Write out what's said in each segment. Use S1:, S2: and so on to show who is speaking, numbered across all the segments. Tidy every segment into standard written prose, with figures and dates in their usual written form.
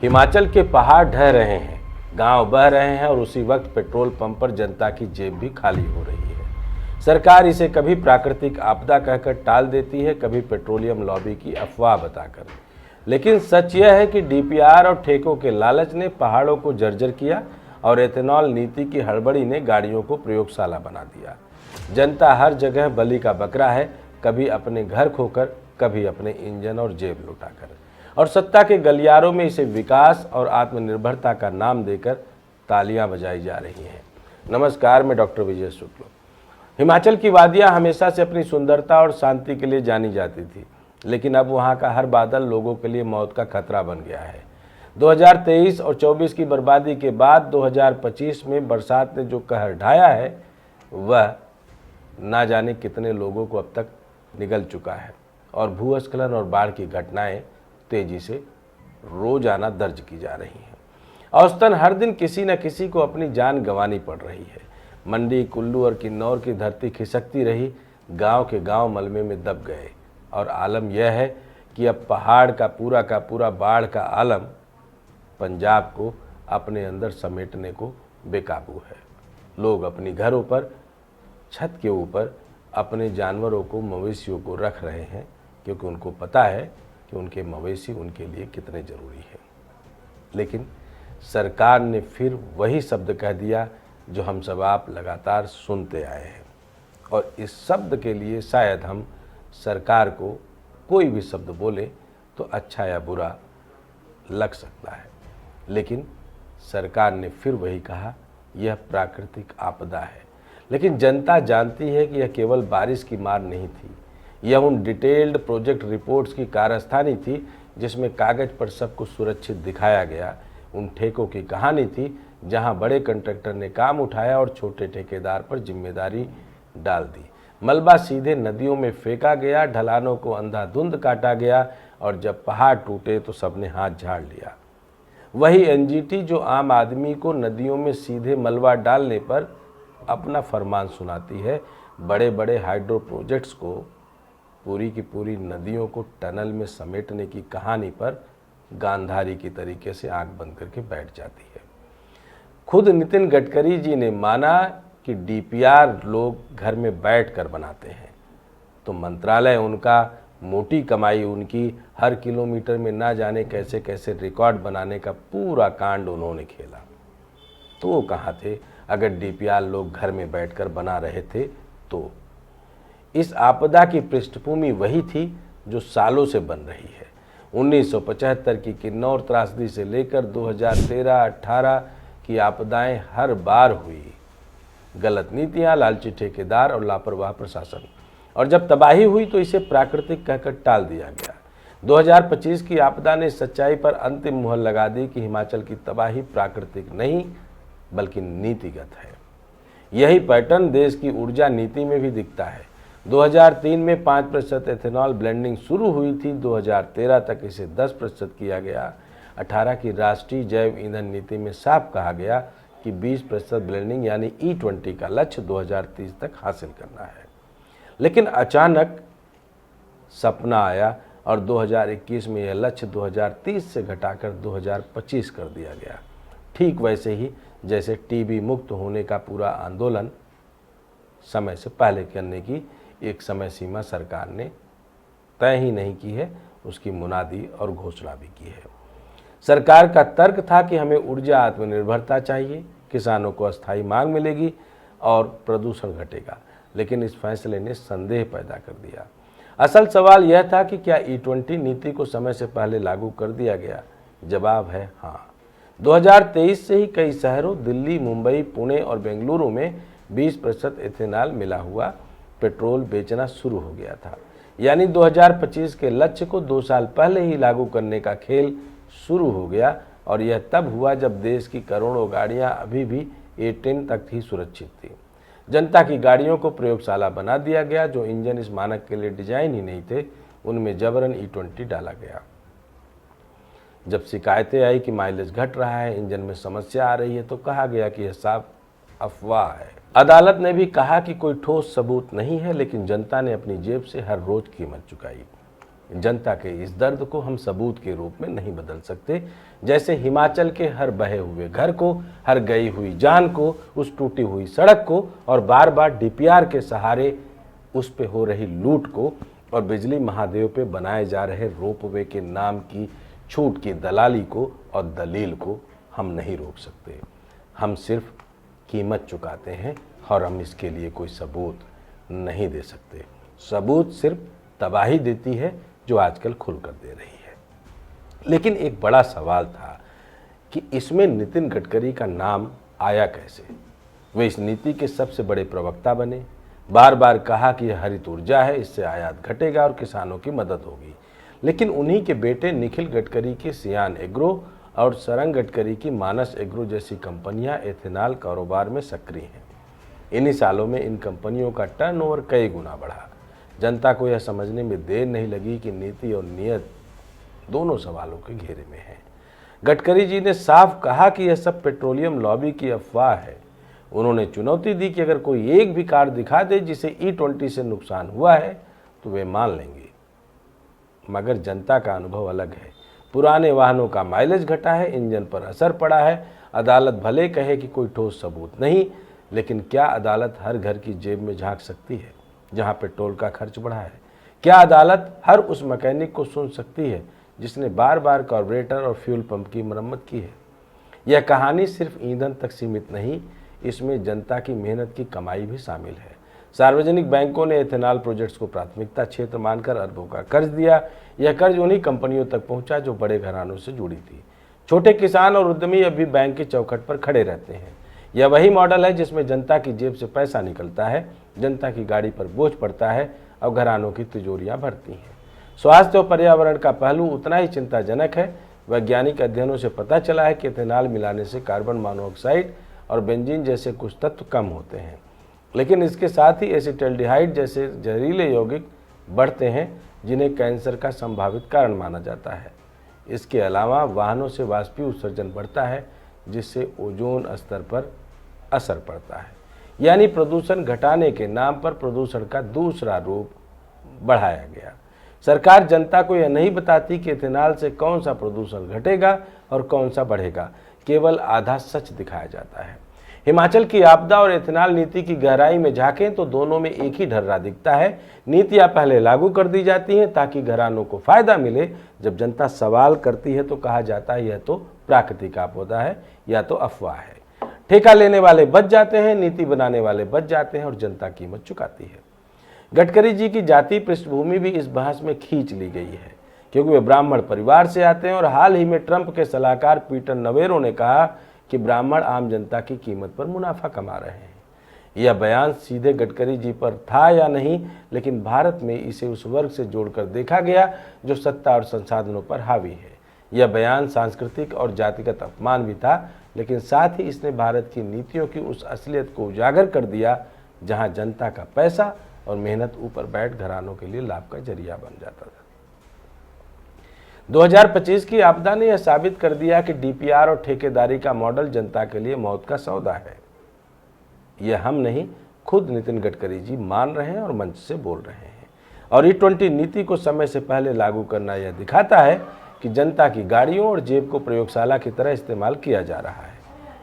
S1: हिमाचल के पहाड़ ढह रहे हैं, गांव बह रहे हैं और उसी वक्त पेट्रोल पंप पर जनता की जेब भी खाली हो रही है। सरकार इसे कभी प्राकृतिक आपदा कहकर टाल देती है, कभी पेट्रोलियम लॉबी की अफवाह बताकर। लेकिन सच यह है कि डीपीआर और ठेकों के लालच ने पहाड़ों को जर्जर किया और एथेनॉल नीति की हड़बड़ी ने गाड़ियों को प्रयोगशाला बना दिया। जनता हर जगह बलि का बकरा है, कभी अपने घर खोकर, कभी अपने इंजन और जेब लुटाकर। और सत्ता के गलियारों में इसे विकास और आत्मनिर्भरता का नाम देकर तालियां बजाई जा रही हैं। नमस्कार, मैं डॉक्टर विजय शुक्ल। हिमाचल की वादियां हमेशा से अपनी सुंदरता और शांति के लिए जानी जाती थी, लेकिन अब वहां का हर बादल लोगों के लिए मौत का खतरा बन गया है। 2023 और 24 की बर्बादी के बाद 2025 में बरसात ने जो कहर ढाया है, वह ना जाने कितने लोगों को अब तक निगल चुका है और भूस्खलन और बाढ़ की घटनाएं तेजी से रोजाना दर्ज की जा रही हैं। औसतन हर दिन किसी न किसी को अपनी जान गंवानी पड़ रही है। मंडी, कुल्लू और किन्नौर की धरती खिसकती रही, गांव के गांव मलबे में दब गए और आलम यह है कि अब पहाड़ का पूरा बाढ़ का आलम पंजाब को अपने अंदर समेटने को बेकाबू है। लोग अपनी घरों पर, छत के ऊपर अपने जानवरों को, मवेशियों को रख रहे हैं, क्योंकि उनको पता है कि उनके मवेशी उनके लिए कितने ज़रूरी है। लेकिन सरकार ने फिर वही शब्द कह दिया जो हम सब आप लगातार सुनते आए हैं, और इस शब्द के लिए शायद हम सरकार को कोई भी शब्द बोले तो अच्छा या बुरा लग सकता है, लेकिन सरकार ने फिर वही कहा, यह प्राकृतिक आपदा है। लेकिन जनता जानती है कि यह केवल बारिश की मार नहीं थी, यह उन डिटेल्ड प्रोजेक्ट रिपोर्ट्स की कारस्तानी थी जिसमें कागज पर सब कुछ सुरक्षित दिखाया गया। उन ठेकों की कहानी थी जहां बड़े कंट्रैक्टर ने काम उठाया और छोटे ठेकेदार पर जिम्मेदारी डाल दी। मलबा सीधे नदियों में फेंका गया, ढलानों को अंधाधुंध काटा गया और जब पहाड़ टूटे तो सबने हाथ झाड़ लिया। वही एनजीटी जो आम आदमी को नदियों में सीधे मलबा डालने पर अपना फरमान सुनाती है, बड़े बड़े हाइड्रो प्रोजेक्ट्स को, पूरी की पूरी नदियों को टनल में समेटने की कहानी पर गांधारी की तरीके से आंख बंद करके बैठ जाती है। खुद नितिन गडकरी जी ने माना कि डीपीआर लोग घर में बैठकर बनाते हैं, तो मंत्रालय उनका, मोटी कमाई उनकी, हर किलोमीटर में ना जाने कैसे कैसे रिकॉर्ड बनाने का पूरा कांड उन्होंने खेला। तो वो कहाँ थे अगर डीपीआर लोग घर में बैठकर बना रहे थे? तो इस आपदा की पृष्ठभूमि वही थी जो सालों से बन रही है। 1975 की किन्नौर त्रासदी से लेकर 2013-18 की आपदाएं हर बार हुई। गलत नीतियां, लालची ठेकेदार और लापरवाह प्रशासन। और जब तबाही हुई तो इसे प्राकृतिक कहकर टाल दिया गया। 2025 की आपदा ने सच्चाई पर अंतिम मुहर लगा दी कि हिमाचल की तबाही प्राकृतिक नहीं बल्कि नीतिगत है। यही पैटर्न देश की ऊर्जा नीति में भी दिखता है। 2003 में 5% एथेनॉल ब्लेंडिंग शुरू हुई थी, 2013 तक इसे 10% किया गया। 18 की राष्ट्रीय जैव ईंधन नीति में साफ कहा गया कि 20% ब्लेंडिंग यानी E20 का लक्ष्य 2030 तक हासिल करना है। लेकिन अचानक सपना आया और 2021 में यह लक्ष्य 2030 से घटाकर 2025 कर दिया गया। ठीक वैसे ही जैसे टीबी मुक्त होने का पूरा आंदोलन समय से पहले करने की एक समय सीमा सरकार ने तय ही नहीं की है, उसकी मुनादी और घोषणा भी की है। सरकार का तर्क था कि हमें ऊर्जा आत्मनिर्भरता चाहिए, किसानों को अस्थायी मांग मिलेगी और प्रदूषण घटेगा। लेकिन इस फैसले ने संदेह पैदा कर दिया। असल सवाल यह था कि क्या E20 नीति को समय से पहले लागू कर दिया गया? जवाब है हाँ। 2023 से ही कई शहरों दिल्ली, मुंबई, पुणे और बेंगलुरु में 20% एथेनॉल मिला हुआ पेट्रोल बेचना शुरू हो गया था। यानी 2025 के लक्ष्य को 2 साल पहले ही लागू करने का खेल शुरू हो गया। और यह तब हुआ जब देश की करोड़ों गाड़ियां अभी भी A10 तक ही सुरक्षित थी। जनता की गाड़ियों को प्रयोगशाला बना दिया गया। जो इंजन इस मानक के लिए डिजाइन ही नहीं थे, उनमें जबरन E20 डाला गया। जब शिकायतें आई कि माइलेज घट रहा है, इंजन में समस्या आ रही है, तो कहा गया कि यह साफ अफवाह है। अदालत ने भी कहा कि कोई ठोस सबूत नहीं है, लेकिन जनता ने अपनी जेब से हर रोज कीमत चुकाई। जनता के इस दर्द को हम सबूत के रूप में नहीं बदल सकते। जैसे हिमाचल के हर बहे हुए घर को, हर गई हुई जान को, उस टूटी हुई सड़क को और बार बार डीपीआर के सहारे उस पे हो रही लूट को और बिजली महादेव पे बनाए जा रहे रोपवे के नाम की छूट की दलाली को और दलील को हम नहीं रोक सकते। हम सिर्फ कीमत चुकाते हैं और हम इसके लिए कोई सबूत नहीं दे सकते। सबूत सिर्फ तबाही देती है जो आजकल खुलकर दे रही है। लेकिन एक बड़ा सवाल था कि इसमें नितिन गडकरी का नाम आया कैसे। वे इस नीति के सबसे बड़े प्रवक्ता बने, बार बार कहा कि यह हरित ऊर्जा है, इससे आयात घटेगा और किसानों की मदद होगी। लेकिन उन्हीं के बेटे निखिल गडकरी की सियान एग्रो और सरंग गडकरी की मानस एग्रो जैसी कंपनियां एथेनॉल कारोबार में सक्रिय हैं। इन्हीं सालों में इन कंपनियों का टर्नओवर कई गुना बढ़ा। जनता को यह समझने में देर नहीं लगी कि नीति और नीयत दोनों सवालों के घेरे में है। गडकरी जी ने साफ कहा कि यह सब पेट्रोलियम लॉबी की अफवाह है। उन्होंने चुनौती दी कि अगर कोई एक भी कार दिखा दे जिसे E20 से नुकसान हुआ है तो वे मान लेंगे। मगर जनता का अनुभव अलग है। पुराने वाहनों का माइलेज घटा है, इंजन पर असर पड़ा है। अदालत भले कहे कि कोई ठोस सबूत नहीं, लेकिन क्या अदालत हर घर की जेब में झांक सकती है जहां पेट्रोल का खर्च बढ़ा है? क्या अदालत हर उस मैकेनिक को सुन सकती है जिसने बार बार कार्बोरेटर और फ्यूल पंप की मरम्मत की है? यह कहानी सिर्फ ईंधन तक सीमित नहीं, इसमें जनता की मेहनत की कमाई भी शामिल है। सार्वजनिक बैंकों ने एथेनॉल प्रोजेक्ट्स को प्राथमिकता क्षेत्र मानकर अरबों का कर्ज दिया। यह कर्ज उन्हीं कंपनियों तक पहुंचा जो बड़े घरानों से जुड़ी थी। छोटे किसान और उद्यमी अब भी बैंक की चौखट पर खड़े रहते हैं। यह वही मॉडल है जिसमें जनता की जेब से पैसा निकलता है, जनता की गाड़ी पर बोझ पड़ता है और घरानों की तिजोरियां भरती हैं। स्वास्थ्य और पर्यावरण का पहलू उतना ही चिंताजनक है। वैज्ञानिक अध्ययनों से पता चला है कि एथेनॉल मिलाने से कार्बन मोनोऑक्साइड और बेंजीन जैसे कुछ तत्व कम होते हैं, लेकिन इसके साथ ही एसिटाल्डिहाइड जैसे जहरीले यौगिक बढ़ते हैं जिन्हें कैंसर का संभावित कारण माना जाता है। इसके अलावा वाहनों से वाष्पीय उत्सर्जन बढ़ता है जिससे ओजोन स्तर पर असर पड़ता है। यानी प्रदूषण घटाने के नाम पर प्रदूषण का दूसरा रूप बढ़ाया गया। सरकार जनता को यह नहीं बताती कि एथेनॉल से कौन सा प्रदूषण घटेगा और कौन सा बढ़ेगा, केवल आधा सच दिखाया जाता है। हिमाचल की आपदा और एथेनॉल नीति की गहराई में झांकें तो दोनों में एक ही ढर्रा दिखता है। नीतियां पहले लागू कर दी जाती हैं ताकि घरानों को फायदा मिले। जब जनता सवाल करती है तो कहा जाता है यह तो प्राकृतिक आपदा है या तो अफवाह है। ठेका लेने वाले बच जाते हैं, नीति बनाने वाले बच जाते हैं और जनता कीमत चुकाती है। गडकरी जी की जाति पृष्ठभूमि भी इस बहस में खींच ली गई है क्योंकि वे ब्राह्मण परिवार से आते हैं और हाल ही में ट्रंप के सलाहकार पीटर नवेरो ने कहा कि ब्राह्मण आम जनता की कीमत पर मुनाफा कमा रहे हैं। यह बयान सीधे गडकरी जी पर था या नहीं, लेकिन भारत में इसे उस वर्ग से जोड़कर देखा गया जो सत्ता और संसाधनों पर हावी है। यह बयान सांस्कृतिक और जातिगत अपमान भी था, लेकिन साथ ही इसने भारत की नीतियों की उस असलियत को उजागर कर दिया जहां जनता का पैसा और मेहनत ऊपर बैठ घरानों के लिए लाभ का जरिया बन जाता था। 2025 की आपदा ने यह साबित कर दिया कि डीपीआर और ठेकेदारी का मॉडल जनता के लिए मौत का सौदा है। यह हम नहीं, खुद नितिन गडकरी जी मान रहे हैं और मंच से बोल रहे हैं। और E20 नीति को समय से पहले लागू करना यह दिखाता है कि जनता की गाड़ियों और जेब को प्रयोगशाला की तरह इस्तेमाल किया जा रहा है।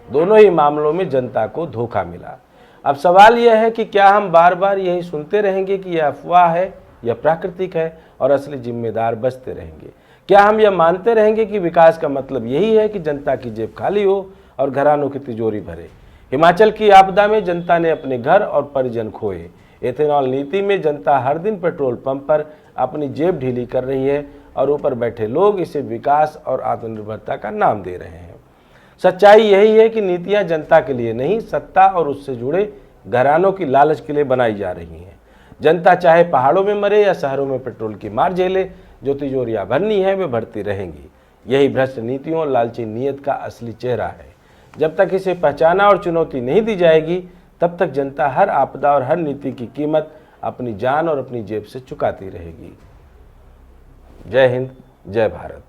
S1: दोनों ही मामलों में जनता को धोखा मिला। अब सवाल यह है कि क्या हम बार बार यही सुनते रहेंगे कि यह अफवाह है, यह प्राकृतिक है और असली जिम्मेदार बचते रहेंगे? क्या हम यह मानते रहेंगे कि विकास का मतलब यही है कि जनता की जेब खाली हो और घरानों की तिजोरी भरे? हिमाचल की आपदा में जनता ने अपने घर और परिजन खोए। एथेनॉल नीति में जनता हर दिन पेट्रोल पंप पर अपनी जेब ढीली कर रही है और ऊपर बैठे लोग इसे विकास और आत्मनिर्भरता का नाम दे रहे हैं। सच्चाई यही है कि नीतियां जनता के लिए नहीं, सत्ता और उससे जुड़े घरानों की लालच के लिए बनाई जा रही हैं। जनता चाहे पहाड़ों में मरे या शहरों में पेट्रोल की मार झेले, जो तिजोरियां भरनी है वे भरती रहेंगी। यही भ्रष्ट नीतियों और लालची नीयत का असली चेहरा है। जब तक इसे पहचाना और चुनौती नहीं दी जाएगी, तब तक जनता हर आपदा और हर नीति की कीमत अपनी जान और अपनी जेब से चुकाती रहेगी। जय हिंद, जय भारत।